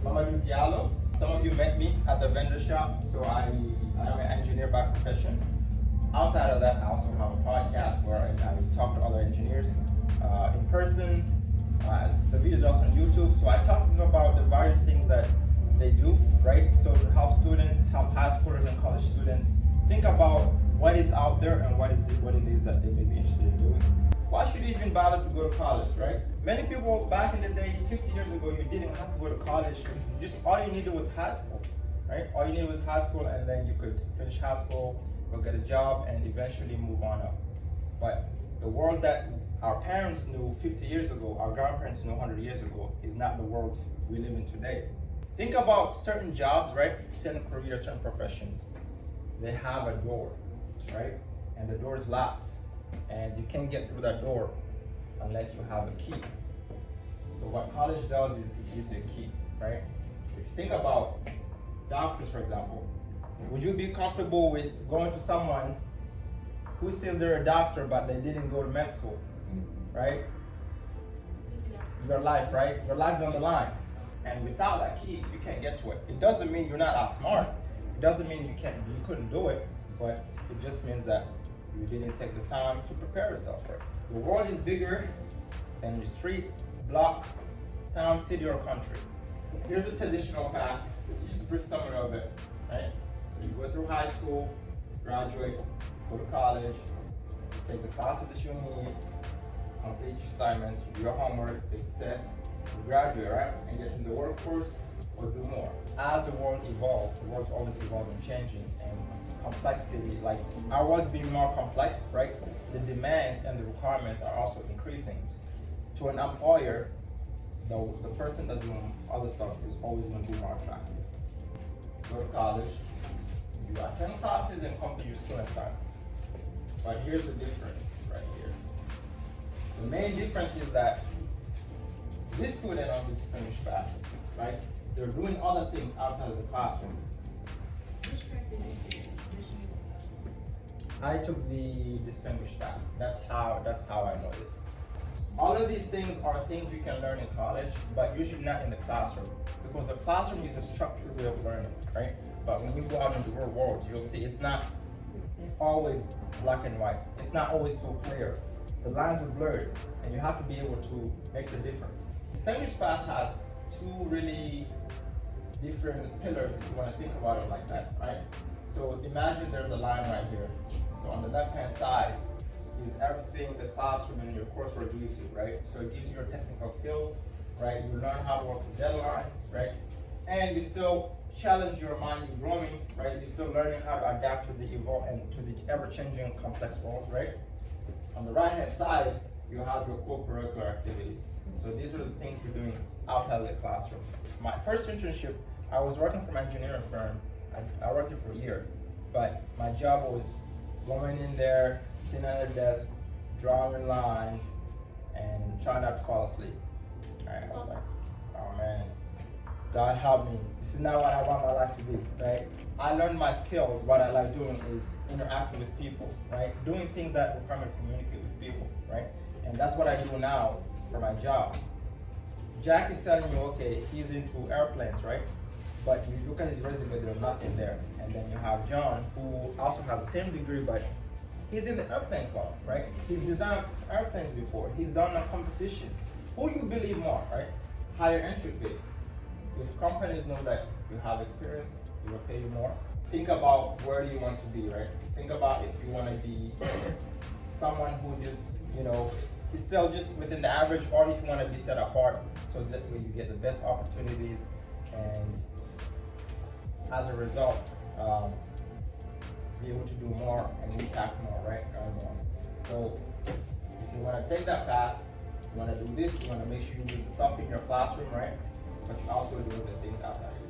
Mamadou Diallo. Some of you met me at the vendor shop, so I am an engineer by profession. Outside of that, I also have a podcast where I talk to other engineers in person. The video is also on YouTube, so I talk to them about the various things that they do, right? So to help students, help high schoolers and college students think about what is out there and what it is that they may be interested in doing. Why should you even bother to go to college, right? Many people back in the day, 50 years ago, you didn't have to go to college. All you needed was high school, right? All you needed was high school, and then you could finish high school, go get a job, and eventually move on up. But the world that our parents knew 50 years ago, our grandparents knew 100 years ago, is not the world we live in today. Think about certain jobs, right? Certain careers, certain professions. They have a door, right? And the door is locked. And you can't get through that door unless you have a key. So what college does is it gives you a key, right? So if you think about doctors, for example, would you be comfortable with going to someone who says they're a doctor but they didn't go to med school, right? Your life, right? Your life's on the line. And without that key, you can't get to it. It doesn't mean you're not as smart. It doesn't mean you couldn't do it, but it just means that you didn't take the time to prepare yourself for it. The world is bigger than your street, block, town, city, or country. Here's the traditional path. This is just a brief summary of it, right? So you go through high school, graduate, go to college, take the classes that you need, complete your assignments, do your homework, take the test, you graduate, right? And get into the workforce or do more. As the world evolves, the world's always evolving, changing, and complexity, like our world's being more complex, right? The demands and the requirements are also increasing. To an employer, the person that's doing other stuff is always going to be more attractive. Go to college, you attend classes and complete your school assignments. But here's the difference right here. The main difference is that this student on the distinguished path, right? They're doing other things outside of the classroom. I took the distinguished path. That's how I know this. All of these things are things you can learn in college, but usually not in the classroom, because the classroom is a structured way of learning, right? But when you go out into the real world, you'll see it's not always black and white. It's not always so clear. The lines are blurred, and you have to be able to make the difference. Distinguished path has two really different pillars, if you want to think about it like that, right? So imagine there's a line right here. So on the left-hand side is everything the classroom and your coursework gives you, right? So it gives you your technical skills, right? You learn how to work with deadlines, right? And you still challenge your mind in growing, right? You're still learning how to adapt to the ever-changing complex world, right? On the right-hand side, you have your co-curricular activities. So these are the things you're doing outside of the classroom. My first internship, I was working for an engineering firm. I worked here for a year, but my job was going in there, sitting at a desk, drawing lines, and trying not to fall asleep. And I was like, oh man, God help me. This is not what I want my life to be, right? I learned my skills. What I like doing is interacting with people, right? Doing things that require me to communicate with people, right? And that's what I do now for my job. Jack is telling you, okay, he's into airplanes, right? But you look at his resume, there's nothing there. And then you have John, who also has the same degree, but he's in the airplane club, right? He's designed airplanes before. He's done competitions. Who you believe more, right? Higher entry pay. If companies know that you have experience, they will pay you more. Think about where do you want to be, right? Think about if you want to be someone who just, is still just within the average, or if you want to be set apart, so that way you get the best opportunities, and as a result, be able to do more and impact more, right? So if you want to take that path, you want to do this, you want to make sure you do the stuff in your classroom, right? But you also do the things outside of